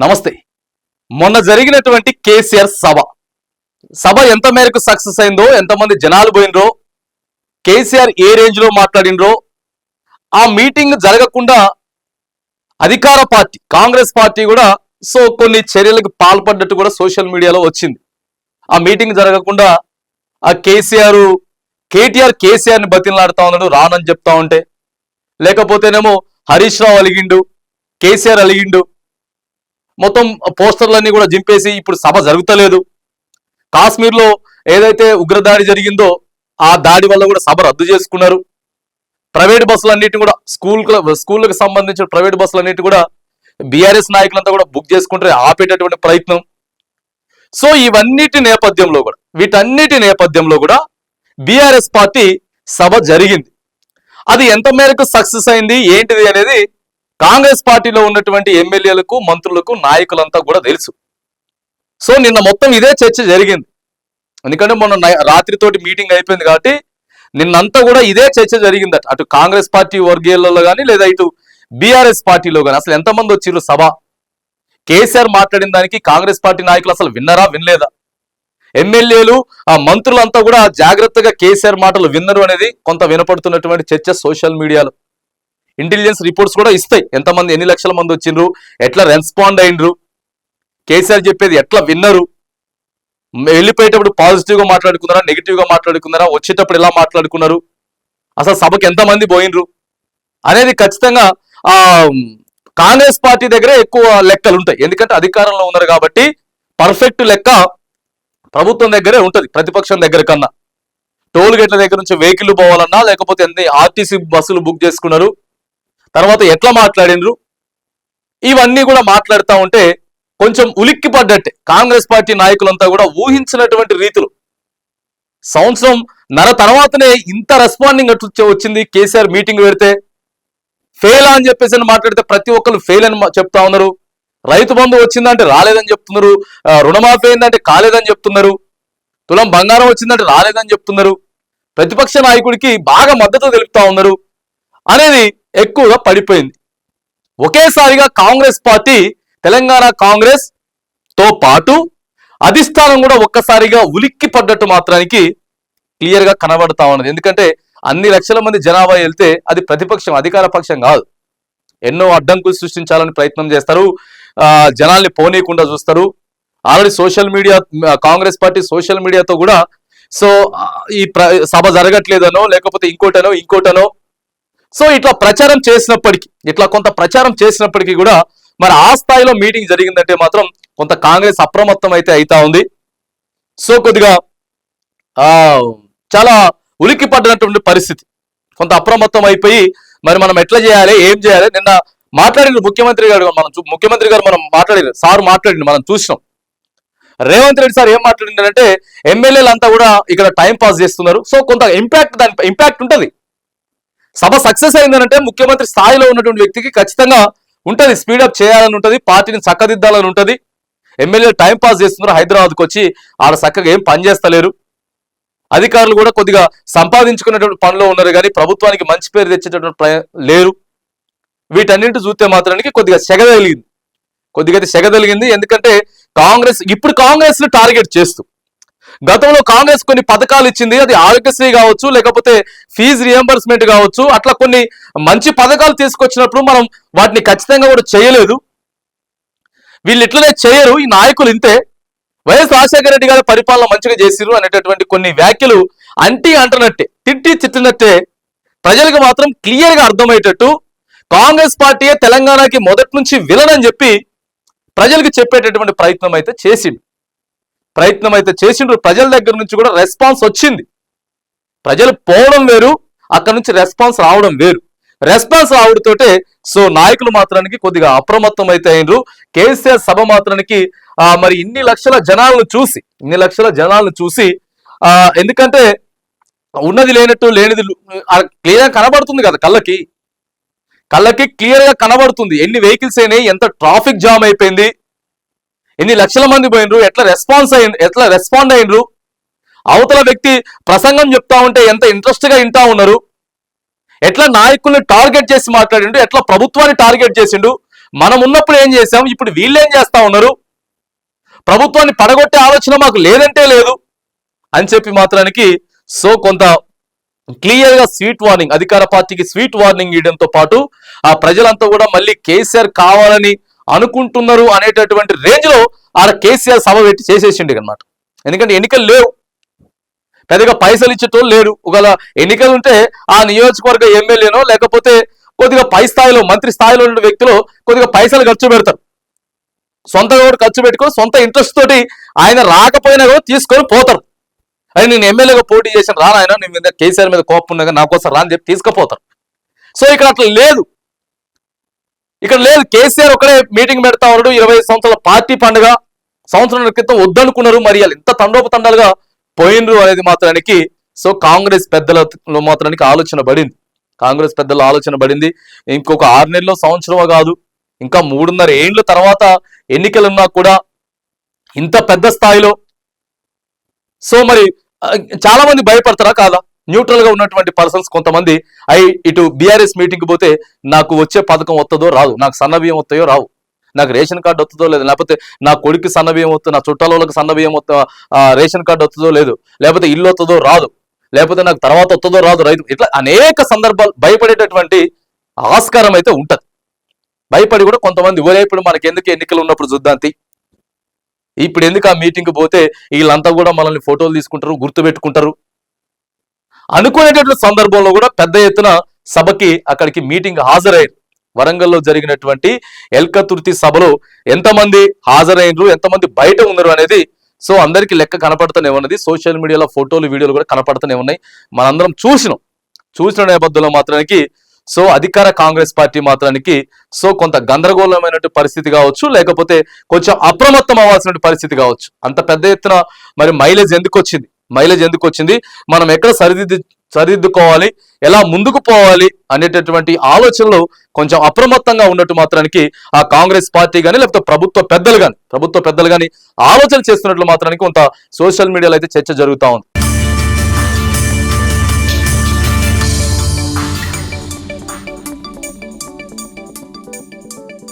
నమస్తే. మొన్న జరిగినటువంటి కేసీఆర్ సభ ఎంత మేరకు సక్సెస్ అయిందో, ఎంతమంది జనాలు పోయినరో, కేసీఆర్ ఏ రేంజ్ లో మాట్లాడినరో, ఆ మీటింగ్ జరగకుండా అధికార పార్టీ కాంగ్రెస్ పార్టీ కూడా కొన్ని చర్యలకు పాల్పడ్డట్టు కూడా సోషల్ మీడియాలో వచ్చింది. ఆ మీటింగ్ జరగకుండా ఆ కేటీఆర్ ని బతిలాడుతా ఉన్నాడు, రానని చెప్తా ఉంటే, లేకపోతేనేమో హరీష్ రావు అలిగిండు, కేసీఆర్ అలిగిండు, మొత్తం పోస్టర్లన్నీ కూడా జింపేసి ఇప్పుడు సభ జరుగుతలేదు. కాశ్మీర్లో ఏదైతే ఉగ్రదాడి జరిగిందో ఆ దాడి వల్ల కూడా సభ రద్దు చేసుకున్నారు. ప్రైవేట్ బస్సులన్నిటి కూడా స్కూళ్ళకు సంబంధించిన ప్రైవేట్ బస్సులన్నిటి కూడా బీఆర్ఎస్ నాయకులంతా కూడా బుక్ చేసుకుంటే ఆపేటటువంటి ప్రయత్నం. వీటన్నిటి నేపథ్యంలో కూడా బీఆర్ఎస్ పార్టీ సభ జరిగింది. అది ఎంత మేరకు సక్సెస్ అయింది ఏంటిది అనేది కాంగ్రెస్ పార్టీలో ఉన్నటువంటి ఎమ్మెల్యేలకు, మంత్రులకు, నాయకులంతా కూడా తెలుసు. నిన్న మొత్తం ఇదే చర్చ జరిగింది. ఎందుకంటే మొన్న రాత్రితోటి మీటింగ్ అయిపోయింది కాబట్టి నిన్నంతా కూడా ఇదే చర్చ జరిగిందట. అటు కాంగ్రెస్ పార్టీ వర్గీయులలో కానీ లేదా ఇటు బీఆర్ఎస్ పార్టీలో కానీ అసలు ఎంతమంది వచ్చిర్రు సభ, కేసీఆర్ మాట్లాడిన దానికి కాంగ్రెస్ పార్టీ నాయకులు అసలు విన్నరా వినలేదా, ఎమ్మెల్యేలు ఆ మంత్రులంతా కూడా జాగ్రత్తగా కేసీఆర్ మాటలు విన్నరు అనేది కొంత వినపడుతున్నటువంటి చర్చ సోషల్ మీడియాలో. ఇంటెలిజెన్స్ రిపోర్ట్స్ కూడా ఇస్తాయి ఎంతమంది, ఎన్ని లక్షల మంది వచ్చిండ్రు, ఎట్లా రెస్పాండ్ అయినరు, కేసీఆర్ చెప్పేది ఎట్లా విన్నరు, వెళ్ళిపోయేటప్పుడు పాజిటివ్గా మాట్లాడుకున్నారా, నెగిటివ్గా మాట్లాడుకున్నారా, వచ్చేటప్పుడు ఎలా మాట్లాడుకున్నారు, అసలు సభకి ఎంతమంది పోయినరు అనేది ఖచ్చితంగా కాంగ్రెస్ పార్టీ దగ్గరే ఎక్కువ లెక్కలు ఉంటాయి. ఎందుకంటే అధికారంలో ఉన్నారు కాబట్టి పర్ఫెక్ట్ లెక్క ప్రభుత్వం దగ్గరే ఉంటుంది ప్రతిపక్షం దగ్గర కన్నా. టోల్ గేట్ల దగ్గర నుంచి వెహికల్ పోవాలన్నా, లేకపోతే ఎన్ని ఆర్టీసీ బస్సులు బుక్ చేసుకున్నారు, తర్వాత ఎట్లా మాట్లాడినరు, ఇవన్నీ కూడా మాట్లాడుతూ ఉంటే కొంచెం ఉలిక్కి పడ్డట్టే కాంగ్రెస్ పార్టీ నాయకులంతా కూడా ఊహించినటువంటి రీతిలో. సంవత్సరం నర తర్వాతనే ఇంత రెస్పాండింగ్ వచ్చింది. కేసీఆర్ మీటింగ్ పెడితే ఫెయిల్ అని చెప్పేసి మాట్లాడితే ప్రతి ఒక్కరు ఫెయిల్ అని చెప్తా ఉన్నారు. రైతు బంధు వచ్చిందంటే రాలేదని చెప్తున్నారు, రుణమాఫీ అయిందంటే కాలేదని చెప్తున్నారు, తులం బంగారం వచ్చిందంటే రాలేదని చెప్తున్నారు, ప్రతిపక్ష నాయకుడికి బాగా మద్దతు తెలుపుతా ఉన్నారు అనేది ఎక్కువగా పడిపోయింది. ఒకేసారిగా కాంగ్రెస్ పార్టీ, తెలంగాణ కాంగ్రెస్ తో పాటు అధిష్టానం కూడా ఒక్కసారిగా ఉలిక్కి పడ్డట్టు మాత్రానికి క్లియర్ గా కనబడతా ఉన్నది. ఎందుకంటే అన్ని లక్షల మంది జనాభా వెళ్తే అది ప్రతిపక్షం, అధికార పక్షం కాదు. ఎన్నో అడ్డంకులు సృష్టించాలని ప్రయత్నం చేస్తారు, జనాల్ని పోనీయకుండా చూస్తారు. Already social media, Congress party social మీడియాతో కూడా ఈ సభ జరగట్లేదనో లేకపోతే ఇంకోటనో ఇట్లా ప్రచారం చేసినప్పటికీ, కొంత ప్రచారం చేసినప్పటికీ కూడా మరి ఆ స్థాయిలో మీటింగ్ జరిగిందంటే మాత్రం కొంత కాంగ్రెస్ అప్రమత్తం అయితే అవుతా ఉంది. కొద్దిగా చాలా ఉలిక్కి పడినటువంటి పరిస్థితి, కొంత అప్రమత్తం అయిపోయి మరి మనం ఎట్లా చేయాలి, ఏం చేయాలి. నిన్న మాట్లాడిన ముఖ్యమంత్రి గారు మనం మాట్లాడింది మనం చూసినాం. రేవంత్ రెడ్డి సార్ ఏం మాట్లాడిందంటే ఎమ్మెల్యేలంతా కూడా ఇక్కడ టైం పాస్ చేస్తున్నారు. కొంత ఇంపాక్ట్ ఉంటుంది. సభ సక్సెస్ అయిందనంటే ముఖ్యమంత్రి స్థాయిలో ఉన్నటువంటి వ్యక్తికి ఖచ్చితంగా ఉంటుంది, స్పీడప్ చేయాలని ఉంటుంది, పార్టీని చక్కదిద్దాలని ఉంటుంది. ఎమ్మెల్యేలు టైం పాస్ చేస్తున్నారు, హైదరాబాద్కి వచ్చి ఆడ చక్కగా ఏం పని చేస్తలేరు. అధికారులు కూడా కొద్దిగా సంపాదించుకునేటువంటి పనిలో ఉన్నారు కానీ ప్రభుత్వానికి మంచి పేరు తెచ్చేటటువంటి లేరు. వీటన్నింటి చూస్తే మాత్రానికి కొద్దిగా సెగదలిగింది. ఎందుకంటే కాంగ్రెస్ ను టార్గెట్ చేస్తూ గతంలో కాంగ్రెస్ కొన్ని పథకాలు ఇచ్చింది, అది ఆరోగ్యశ్రీ కావచ్చు, లేకపోతే ఫీజు రియంబర్స్మెంట్ కావచ్చు, అట్లా కొన్ని మంచి పథకాలు తీసుకొచ్చినప్పుడు మనం వాటిని ఖచ్చితంగా కూడా చేయలేదు. వీళ్ళు ఇట్లనే చేయరు, ఈ నాయకులు ఇంతే, వైఎస్ రాజశేఖర రెడ్డి గారి పరిపాలన మంచిగా చేసిరు అనేటటువంటి కొన్ని వ్యాఖ్యలు అంటున్నట్టే, తిట్టినట్టే ప్రజలకు మాత్రం క్లియర్ గా అర్థమయ్యేటట్టు కాంగ్రెస్ పార్టీయే తెలంగాణకి మొదటి నుంచి విలన్ అని చెప్పి ప్రజలకు చెప్పేటటువంటి ప్రయత్నం అయితే చేసిండ్రు. ప్రజల దగ్గర నుంచి కూడా రెస్పాన్స్ వచ్చింది. ప్రజలు పోవడం వేరు, అక్కడ నుంచి రెస్పాన్స్ రావడం వేరు. రెస్పాన్స్ రావడంతోటే నాయకులు మాత్రానికి కొద్దిగా అప్రమత్తం అయితే అయినరు. కేసీఆర్ సభ మాత్రానికి మరి ఇన్ని లక్షల జనాలను చూసి ఎందుకంటే ఉన్నది లేనట్టు లేనిది క్లియర్ గా కనబడుతుంది కదా, కళ్ళకి క్లియర్ గా కనబడుతుంది. ఎన్ని వెహికల్స్ అయినాయి, ఎంత ట్రాఫిక్ జామ్ అయిపోయింది, ఎన్ని లక్షల మంది పోయినరు, ఎట్లా రెస్పాండ్ అయినరు, అవతల వ్యక్తి ప్రసంగం చెప్తా ఉంటే ఎంత ఇంట్రెస్ట్ గా వింటా ఉన్నారు, ఎట్లా నాయకుల్ని టార్గెట్ చేసి మాట్లాడిండు, ఎట్లా ప్రభుత్వాన్ని టార్గెట్ చేసిండు, మనం ఉన్నప్పుడు ఏం చేశాం, ఇప్పుడు వీళ్ళేం చేస్తా ఉన్నారు, ప్రభుత్వాన్ని పడగొట్టే ఆలోచన మాకు లేదంటే లేదు అని చెప్పి మాత్రానికి సో కొంత క్లియర్ గా స్వీట్ వార్నింగ్, అధికార పార్టీకి స్వీట్ వార్నింగ్ ఇవ్వడంతో పాటు ఆ ప్రజలంతా కూడా మళ్ళీ కేసీఆర్ కావాలని అనుకుంటున్నారు అనేటటువంటి రేంజ్ లో ఆడ కేసీఆర్ సభ పెట్టి చేసేసిండు అనమాట. ఎందుకంటే ఎన్నికలు లేవు, పెద్దగా పైసలు ఇచ్చేటోళ్ళు లేరు. ఒకవేళ ఎన్నికలు ఉంటే ఆ నియోజకవర్గ ఎమ్మెల్యేనో లేకపోతే కొద్దిగా పై స్థాయిలో మంత్రి స్థాయిలో ఉన్న వ్యక్తులు కొద్దిగా పైసలు ఖర్చు పెడతారు, సొంతగా కూడా ఖర్చు పెట్టుకొని సొంత ఇంట్రెస్ట్ తోటి ఆయన రాకపోయినా కూడా తీసుకొని పోతారు. అని నేను ఎమ్మెల్యేగా పోటీ చేసిన రానాయన నీ మీద కేసీఆర్ మీద కోపం ఉండగా నా కోసం రాని చెప్పి తీసుకుపోతారు. సో ఇక్కడ అట్లా లేదు, ఇక్కడ లేదు. కేసీఆర్ ఒకడే మీటింగ్ పెడతా ఉన్నాడు. 25 సంవత్సరాల పార్టీ పండుగ సంవత్సరాల క్రితం వద్దనుకున్నారు, మరి ఇంత తండోపతండాలుగా పోయినరు అనేది మాత్రానికి సో కాంగ్రెస్ పెద్దలలో మాత్రానికి ఆలోచన పడింది. కాంగ్రెస్ పెద్దల ఆలోచన పడింది. ఇంకొక 6 నెలల్లో సంవత్సరమో కాదు, ఇంకా 3.5 ఏళ్ల తర్వాత ఎన్నికలున్నా కూడా ఇంత పెద్ద స్థాయిలో సో మరి చాలా మంది భయపడతారా కాదా? న్యూట్రల్ గా ఉన్నటువంటి పర్సన్స్ కొంతమంది ఇటు బీఆర్ఎస్ మీటింగ్ పోతే నాకు వచ్చే పథకం వస్తుందో రాదు, నాకు సన్నబియ్యం వస్తాయో రావు, నాకు రేషన్ కార్డు వస్తుందో లేదు, లేకపోతే నా కొడుకు సన్నబియ్యం వస్తుందో, నా చుట్టాలకు సన్నబియ్యం రేషన్ కార్డు వస్తుందో లేదు, లేకపోతే ఇల్లు వస్తుందో రాదు, లేకపోతే నాకు తర్వాత వస్తుందో రాదు, రైతు ఇట్లా అనేక సందర్భాలు భయపడేటటువంటి ఆస్కారం అయితే ఉంటది. భయపడి కూడా కొంతమంది ఇప్పుడు మనకి ఎందుకు ఎన్నికలు ఉన్నప్పుడు చూద్దాంతి, ఇప్పుడు ఎందుకు ఆ మీటింగ్ పోతే వీళ్ళంతా కూడా మనల్ని ఫోటోలు తీసుకుంటారు, గుర్తు పెట్టుకుంటారు అనుకునేటటువంటి సందర్భంలో కూడా పెద్ద ఎత్తున సభకి అక్కడికి మీటింగ్ హాజరయ్యారు. వరంగల్లో జరిగినటువంటి ఎల్కతుర్తి సభలో ఎంతమంది హాజరైనరు, ఎంతమంది బయట ఉన్నారు అనేది సో అందరికి లెక్క కనపడుతూనే ఉన్నది. సోషల్ మీడియాలో ఫోటోలు వీడియోలు కూడా కనపడుతూనే ఉన్నాయి, మనందరం చూసిన నేపథ్యంలో మాత్రానికి సో అధికార కాంగ్రెస్ పార్టీ మాత్రానికి సో కొంత గందరగోళమైన పరిస్థితి కావచ్చు, లేకపోతే కొంచెం అప్రమత్తం అవ్వాల్సిన పరిస్థితి కావచ్చు. అంత పెద్ద ఎత్తున మరి మైలేజ్ ఎందుకు వచ్చింది, మనం ఎక్కడ సరిదిద్దుకోవాలి, ఎలా ముందుకు పోవాలి అనేటటువంటి ఆలోచనలో కొంచెం అప్రమత్తంగా ఉన్నట్టు మాత్రానికి ఆ కాంగ్రెస్ పార్టీ కానీ లేకపోతే ప్రభుత్వ పెద్దలు కానీ ఆలోచన చేస్తున్నట్లు మాత్రానికి కొంత సోషల్ మీడియాలో అయితే చర్చ జరుగుతూ ఉంది.